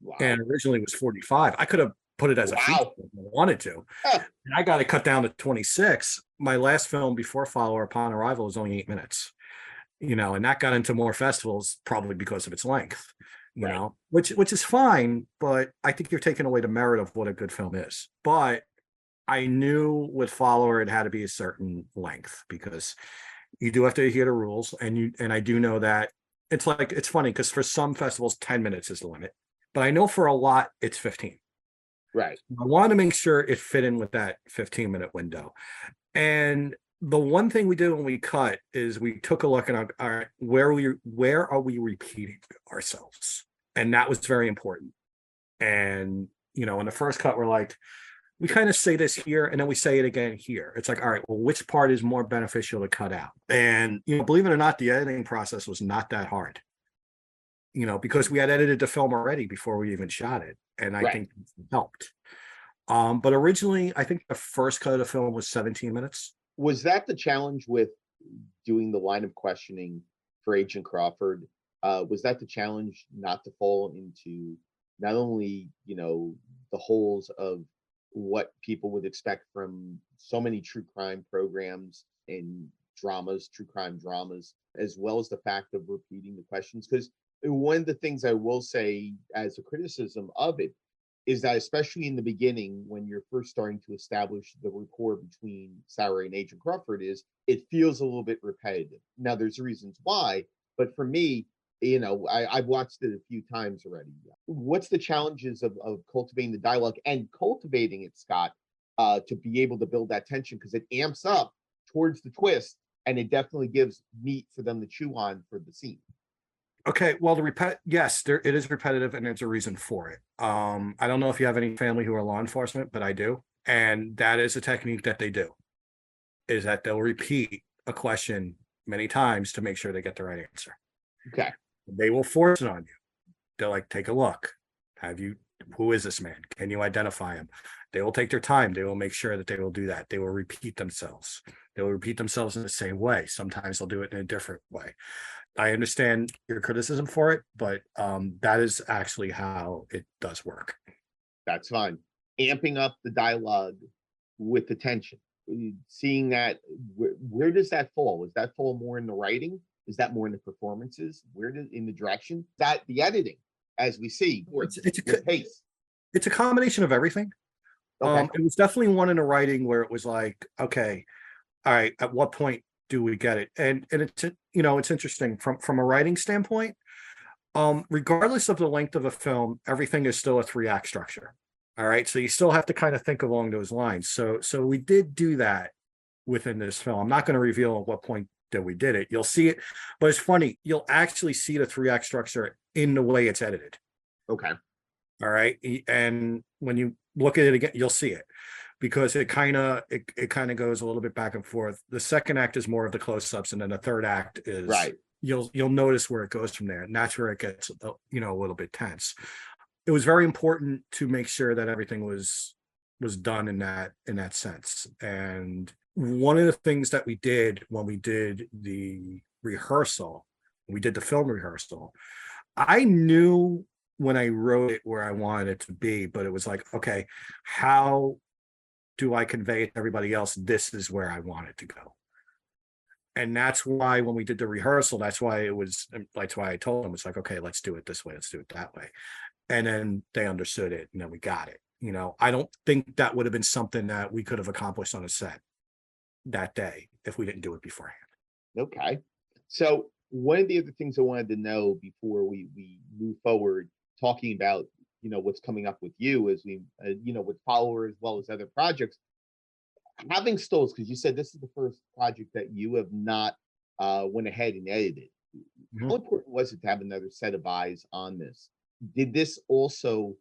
Wow. And originally it was 45. I could have put it as a feature if I wanted to. And I got it cut down to 26. My last film before Follower, Upon Arrival, was only 8 minutes. And that got into more festivals probably because of its length, which is fine, but I think you're taking away the merit of what a good film is. But I knew with Follower it had to be a certain length because you do have to adhere to rules, and I do know that it's funny because for some festivals 10 minutes is the limit, but I know for a lot it's 15. Right. I wanted to make sure it fit in with that 15-minute window. And the one thing we did when we cut is we took a look at where are we repeating ourselves, and that was very important. And in the first cut, we're like, we kind of say this here and then we say it again here. It's like, all right, well, which part is more beneficial to cut out? And, believe it or not, the editing process was not that hard, because we had edited the film already before we even shot it. And I think it helped. But originally, I think the first cut of the film was 17 minutes. Was that the challenge with doing the line of questioning for Agent Crawford? Was that the challenge not to fall into not only, the holes of what people would expect from so many true crime programs and dramas, true crime dramas, as well as the fact of repeating the questions? Because one of the things I will say as a criticism of it is that, especially in the beginning, when you're first starting to establish the rapport between Sarah and Agent Crawford, it feels a little bit repetitive. Now, there's reasons why, but for me, I've watched it a few times already. What's the challenges of cultivating the dialogue and cultivating it, Scott, to be able to build that tension? Because it amps up towards the twist, and it definitely gives meat for them to chew on for the scene. Okay, well, yes, it is repetitive, and there's a reason for it. I don't know if you have any family who are law enforcement, but I do, and that is a technique that they do, is that they'll repeat a question many times to make sure they get the right answer. Okay. They will force it on you. They're like, take a look. Who is this man? Can you identify him? They will take their time. They will make sure that they will do that. They will repeat themselves. They will repeat themselves in the same way. Sometimes they'll do it in a different way. I understand your criticism for it, but that is actually how it does work. That's fine. Amping up the dialogue with the tension. Seeing that, where does that fall? Does that fall more in the writing? Is that more in the performances? In the direction? That the editing, as we see, It's a combination of everything. Okay. It was definitely one in the writing where it was like, okay, all right, at what point do we get it? And it's, it's interesting from a writing standpoint. Regardless of the length of a film, everything is still a 3-act structure. All right. So you still have to kind of think along those lines. So we did do that within this film. I'm not going to reveal at what point that we did it. You'll see it, but it's funny. You'll actually see the 3-act structure in the way it's edited. Okay. All right. And when you look at it again, you'll see it because it kind of goes a little bit back and forth. The second act is more of the close-ups, and then the third act is Right. You'll notice where it goes from there, and that's where it gets a little bit tense. It was very important to make sure that everything was done in that sense. And one of the things that we did when we did the rehearsal, we did the film rehearsal, I knew when I wrote it where I wanted it to be, but it was like, okay, how do I convey it to everybody else? This is where I want it to go. And that's why when we did the rehearsal, that's why I told them, it's like, okay, let's do it this way, let's do it that way. And then they understood it, and then we got it. I don't think that would have been something that we could have accomplished on a set that day if we didn't do it beforehand. Okay. So one of the other things I wanted to know before we move forward, talking about what's coming up with you as we with Follower as well as other projects, having stills, because you said this is the first project that you have not went ahead and edited. How important was it to have another set of eyes on this? Did this also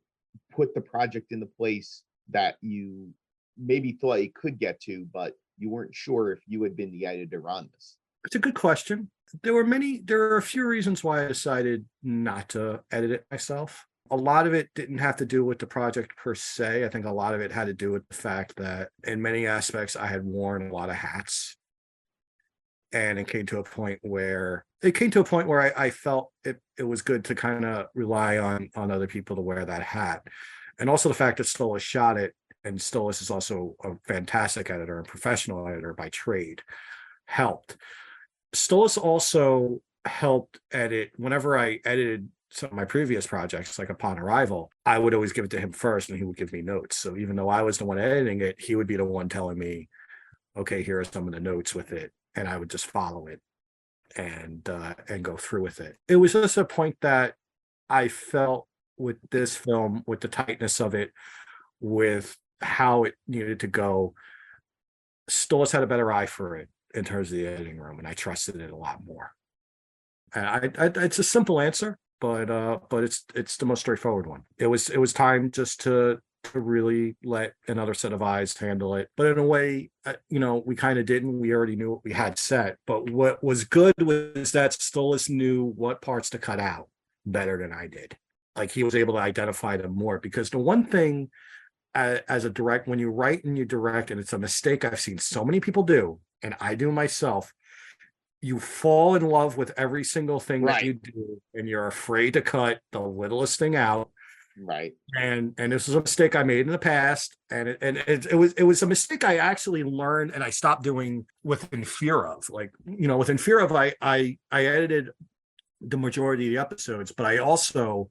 put the project in the place that you maybe thought it could get to, but you weren't sure if you had been the editor on this? It's a good question. There are a few reasons why I decided not to edit it myself. A lot of it didn't have to do with the project per se. I think a lot of it had to do with the fact that in many aspects I had worn a lot of hats. And it came to a point where I felt it was good to kind of rely on other people to wear that hat. And also the fact that Stolas shot it, and Stolas is also a fantastic editor and professional editor by trade, helped. Stolas also helped edit. Whenever I edited some of my previous projects, like Upon Arrival, I would always give it to him first and he would give me notes. So even though I was the one editing it, he would be the one telling me, okay, here are some of the notes with it. And I would just follow it and go through with it. It was just a point that I felt with this film, with the tightness of it, with how it needed to go, Stolas had a better eye for it in terms of the editing room, and I trusted it a lot more. And it's a simple answer, but it's the most straightforward one. It was time just to really let another set of eyes handle it. But in a way, we kind of didn't. We already knew what we had set. But what was good was that Stolas knew what parts to cut out better than I did. Like he was able to identify them more, because the one thing as a direct, when you write and you direct, and it's a mistake I've seen so many people do, and I do myself, you fall in love with every single thing that you do, and you're afraid to cut the littlest thing out. Right. And this was a mistake I made in the past, and it was a mistake I actually learned and I stopped doing within Fear of. Like, within Fear of, I edited the majority of the episodes, but I also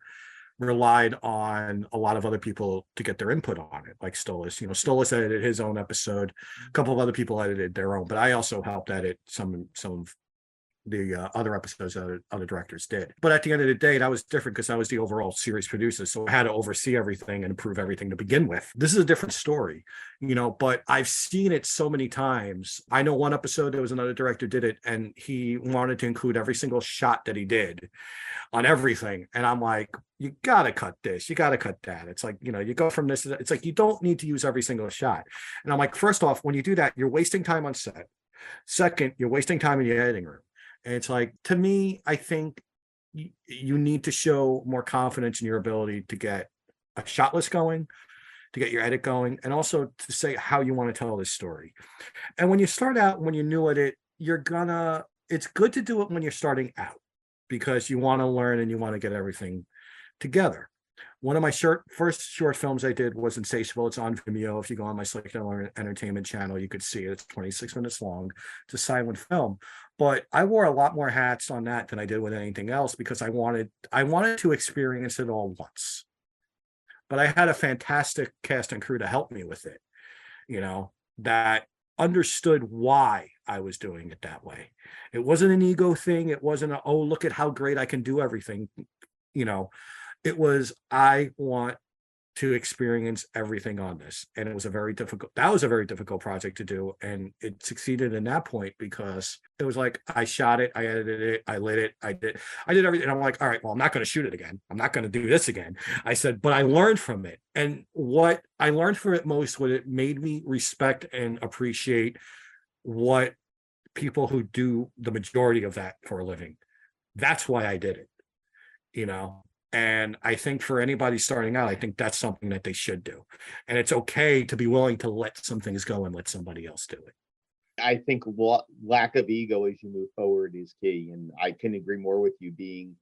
relied on a lot of other people to get their input on it, like Stolas. Stolas edited his own episode, a couple of other people edited their own, but I also helped edit some of the other episodes that other directors did. But at the end of the day, that was different because I was the overall series producer, so I had to oversee everything and approve everything to begin with. This is a different story, but I've seen it so many times. I know one episode there was another director did it, and he wanted to include every single shot that he did on everything, and I'm like, you gotta cut this, you gotta cut that. It's like, you go from this to that. It's like, you don't need to use every single shot. And I'm like, first off, when you do that, you're wasting time on set. Second, you're wasting time in your editing room. And it's like, to me, I think you need to show more confidence in your ability to get a shot list going, to get your edit going, and also to say how you want to tell this story. And when you start out, when you're new at it, it's good to do it when you're starting out, because you want to learn and you want to get everything together. One of my first short films I did was Insatiable. It's on Vimeo. If you go on my Select Entertainment channel, you could see it. It's 26 minutes long. It's a silent film. But I wore a lot more hats on that than I did with anything else, because I wanted to experience it all once. but I had a fantastic cast and crew to help me with it, that understood why I was doing it that way. It wasn't an ego thing. It wasn't a, oh, look at how great I can do everything. You know, it was, I want to experience everything on this. And it was that was a very difficult project to do. And it succeeded in that point because it was like, I shot it, I edited it, I lit it, I did everything. I'm like, all right, well, I'm not going to shoot it again. I'm not going to do this again. I said, but I learned from it. And what I learned from it most was it made me respect and appreciate what people who do the majority of that for a living. That's why I did it, you know. And I think for anybody starting out, I think that's something that they should do. And it's okay to be willing to let some things go and let somebody else do it. I think lack of ego as you move forward is key. And I can agree more with you being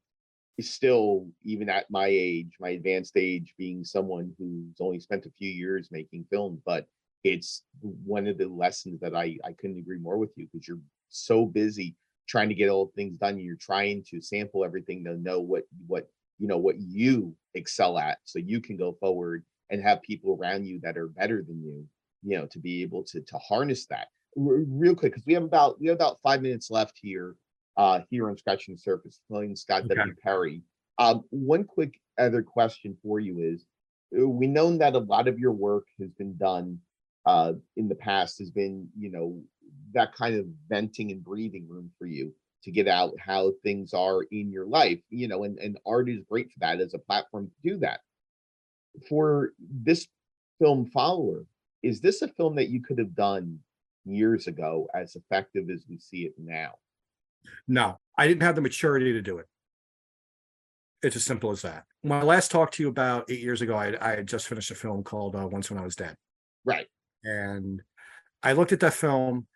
still, even at my age, my advanced age, being someone who's only spent a few years making films. But it's one of the lessons that I couldn't agree more with you, because you're so busy trying to get all things done. You're trying to sample everything to know what what you excel at, so you can go forward and have people around you that are better than you, to be able to harness that. Real quick, because we have about 5 minutes left here, here on Scratching the Surface, playing Scott Okay. W. Perry. One quick other question for you is, we know that a lot of your work has been done in the past, has been, that kind of venting and breathing room for you to get out how things are in your life, and art is great for that as a platform to do that. For this film Follower, is this a film that you could have done years ago as effective as we see it now? No, I didn't have the maturity to do it. It's as simple as that. When I last talked to you about 8 years ago, I had just finished a film called Once When I Was Dead. Right. And I looked at that film.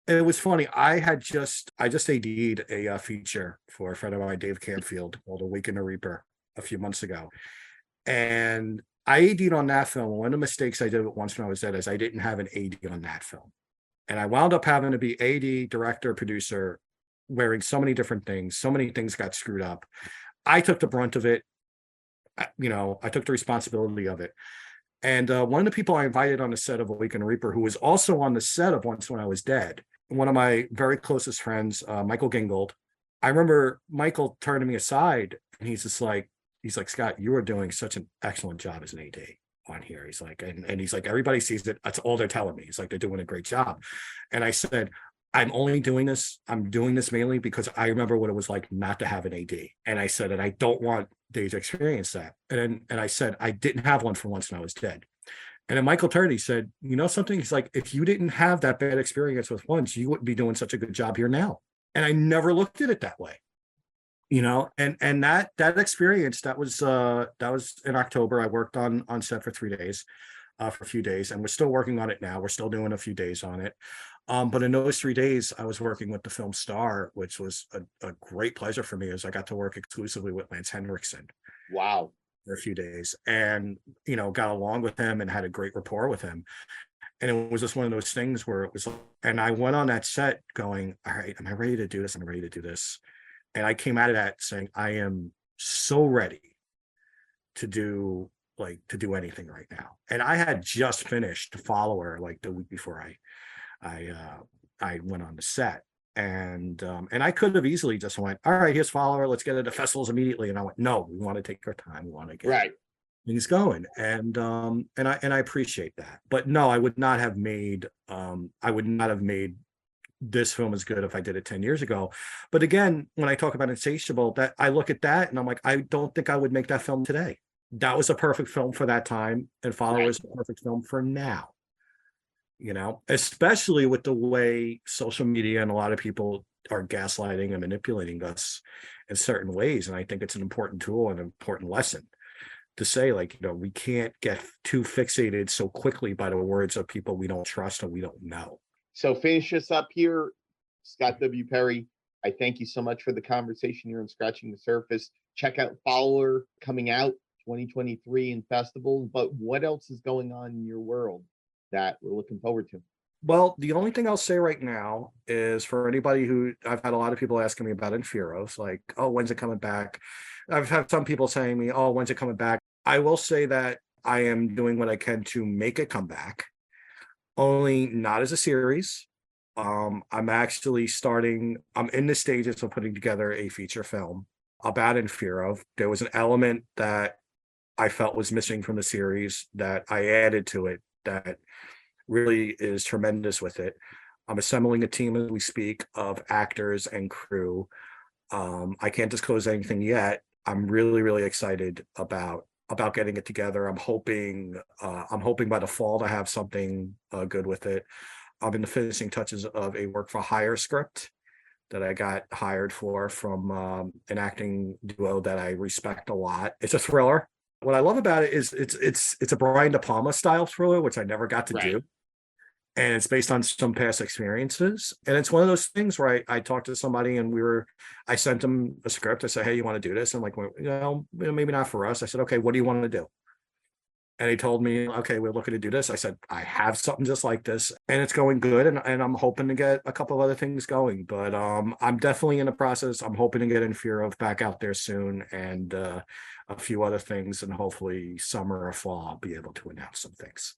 And it was funny. I just AD'd a feature for a friend of mine, Dave Canfield, called Awaken the Reaper a few months ago. And I AD'd on that film. One of the mistakes I did Once When I Was Dead is I didn't have an AD on that film. And I wound up having to be AD, director, producer, wearing so many different things. So many things got screwed up. I took the brunt of it. I took the responsibility of it. And one of the people I invited on the set of Awaken the Reaper, who was also on the set of Once When I Was Dead, one of my very closest friends, Michael Gingold. I remember Michael turning me aside, and he's like, Scott, you are doing such an excellent job as an AD on here. He's like, and he's like, everybody sees it. That's all they're telling me. He's like, they're doing a great job. And I said, I'm doing this mainly because I remember what it was like not to have an AD. And I said, and I don't want Dave to experience that. And I said, I didn't have one for Once When I Was Dead. And then Michael turned, he said, you know something? He's like, if you didn't have that bad experience with Once, you wouldn't be doing such a good job here now. And I never looked at it that way, and that experience, that was in October. I worked on set for 3 days, for a few days, and we're still working on it now. We're still doing a few days on it. But in those 3 days, I was working with the film Star, which was a great pleasure for me, as I got to work exclusively with Lance Henriksen. Wow. For a few days, and got along with him and had a great rapport with him. And it was just one of those things where it was, and I went on that set going, all right, am I ready to do this? I'm ready to do this. And I came out of that saying, I am so ready to do anything right now. And I had just finished Follower like the week before I went on the set. And I could have easily just went, all right, here's Follower, let's get it to festivals immediately. And I went, no, we want to take our time. We want to get things going. And I appreciate that. But no, I would not have made this film as good if I did it 10 years ago. But again, when I talk about Insatiable, that I look at that and I'm like, I don't think I would make that film today. That was a perfect film for that time, and Follower is a perfect film for now. Especially with the way social media and a lot of people are gaslighting and manipulating us in certain ways. And I think it's an important tool and an important lesson to say, we can't get too fixated so quickly by the words of people we don't trust and we don't know. So finish us up here, Scott W. Perry. I thank you so much for the conversation here on Scratching the Surface. Check out Follower, coming out 2023 in festivals. But what else is going on in your world that we're looking forward to? Well, the only thing I'll say right now is, for anybody who, I've had a lot of people asking me about Inferos, like, oh, when's it coming back? I've had some people saying to me, oh, when's it coming back? I will say that I am doing what I can to make it come back, only not as a series. I'm in the stages of putting together a feature film about In Fear of. There was an element that I felt was missing from the series that I added to it that really is tremendous with it. I'm assembling a team as we speak of actors and crew. I can't disclose anything yet. I'm really, really excited about getting it together. I'm hoping by the fall to have something good with it. I'm in the finishing touches of a work for hire script that I got hired for from an acting duo that I respect a lot. It's a thriller. What I love about it is it's a Brian De Palma style thriller, which I never got to Right. do, and it's based on some past experiences. And it's one of those things where I talked to somebody and I sent them a script. I said, hey, you want to do this? I'm like, well, maybe not for us. I said, okay, what do you want to do? And he told me, okay, we're looking to do this. I said, I have something just like this and it's going good. And I'm hoping to get a couple of other things going, but I'm definitely in the process. I'm hoping to get In Fear of back out there soon and a few other things. And hopefully summer or fall, I'll be able to announce some things.